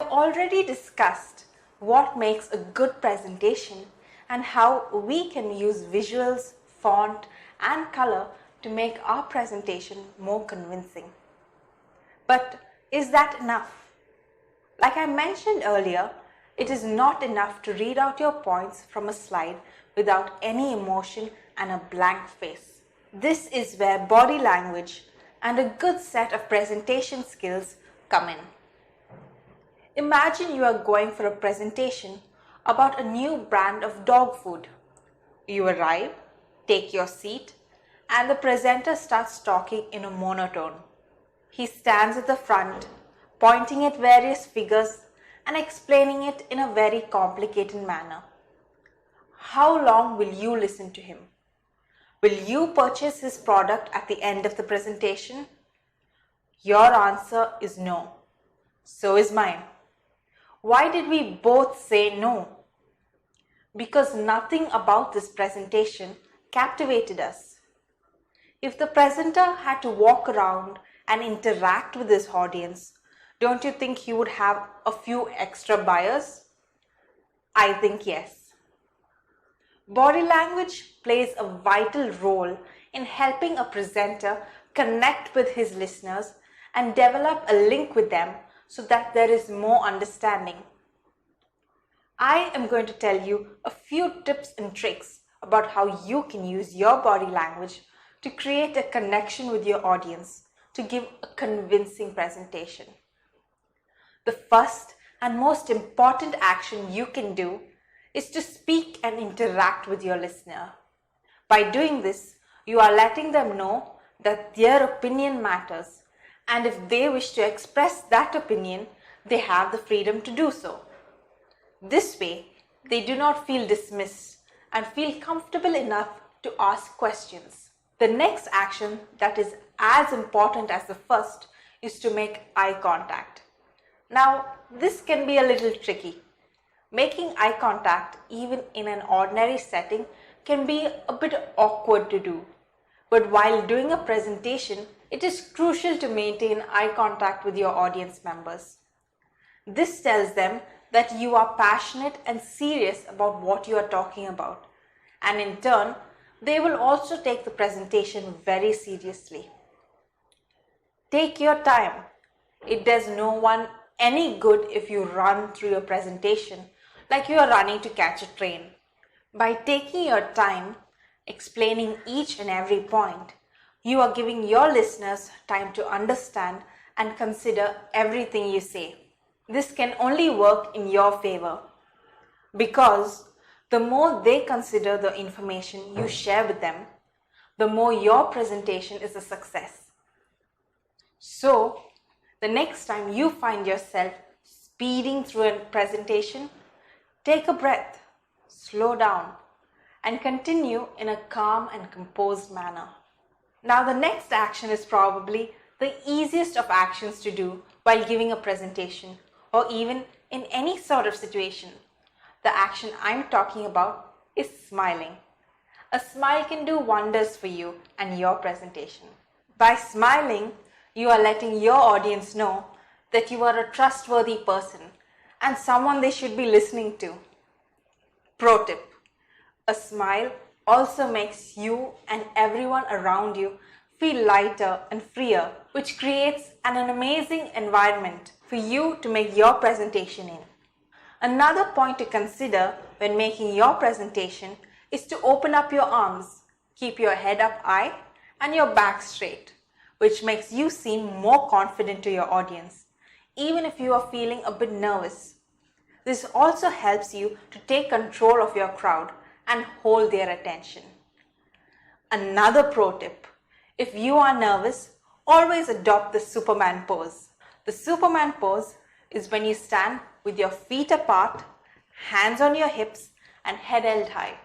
Already discussed what makes a good presentation and how we can use visuals, font, and color to make our presentation more convincing. But is that enough? Like I mentioned earlier, it is not enough to read out your points from a slide without any emotion and a blank face. This is where body language and a good set of presentation skills come in. Imagine you are going for a presentation about a new brand of dog food. You arrive, take your seat, and the presenter starts talking in a monotone. He stands at the front, pointing at various figures and explaining it in a very complicated manner. How long will you listen to him? Will you purchase his product at the end of the presentation? Your answer is no. So is mine. Why did we both say no? Because nothing about this presentation captivated us. If the presenter had to walk around and interact with his audience, don't you think he would have a few extra buyers? I think yes. Body language plays a vital role in helping a presenter connect with his listeners and develop a link with them so that there is more understanding. I am going to tell you a few tips and tricks about how you can use your body language to create a connection with your audience to give a convincing presentation. The first and most important action you can do is to speak and interact with your listener. By doing this, you are letting them know that their opinion matters, and if they wish to express that opinion, they have the freedom to do so. This way, they do not feel dismissed and feel comfortable enough to ask questions. The next action that is as important as the first is to make eye contact. Now, this can be a little tricky. Making eye contact, even in an ordinary setting, can be a bit awkward to do. But while doing a presentation, it is crucial to maintain eye contact with your audience members. This tells them that you are passionate and serious about what you are talking about, and in turn, they will also take the presentation very seriously. Take your time. It does no one any good if you run through your presentation like you are running to catch a train. By taking your time, explaining each and every point, you are giving your listeners time to understand and consider everything you say. This can only work in your favor because the more they consider the information you share with them, the more your presentation is a success. So, the next time you find yourself speeding through a presentation, take a breath, slow down, and continue in a calm and composed manner. Now, the next action is probably the easiest of actions to do while giving a presentation or even in any sort of situation. The action I'm talking about is smiling. A smile can do wonders for you and your presentation. By smiling, you are letting your audience know that you are a trustworthy person and someone they should be listening to. Pro tip: a smile also makes you and everyone around you feel lighter and freer, which creates an amazing environment for you to make your presentation in. Another point to consider when making your presentation is to open up your arms, keep your head up high and your back straight, which makes you seem more confident to your audience, even if you are feeling a bit nervous. This also helps you to take control of your crowd and hold their attention. Another pro tip: if you are nervous, always adopt the Superman pose. The Superman pose is when you stand with your feet apart, hands on your hips, and head held high.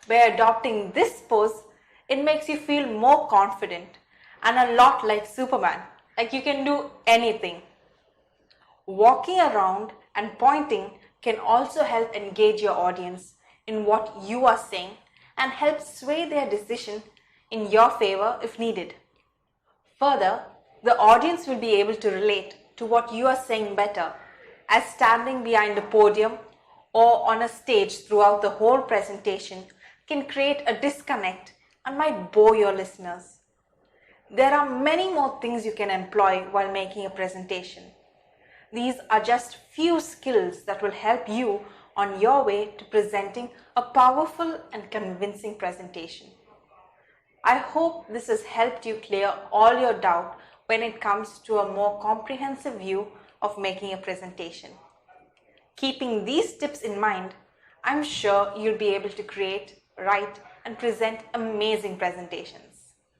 By adopting this pose, it makes you feel more confident and a lot like Superman, like you can do anything. Walking around and pointing can also help engage your audience in what you are saying and help sway their decision in your favor if needed. Further, the audience will be able to relate to what you are saying better, as standing behind a podium or on a stage throughout the whole presentation can create a disconnect and might bore your listeners. There are many more things you can employ while making a presentation. These are just few skills that will help you on your way to presenting a powerful and convincing presentation. I hope this has helped you clear all your doubt when it comes to a more comprehensive view of making a presentation. Keeping these tips in mind, I'm sure you'll be able to create, write, and present amazing presentations.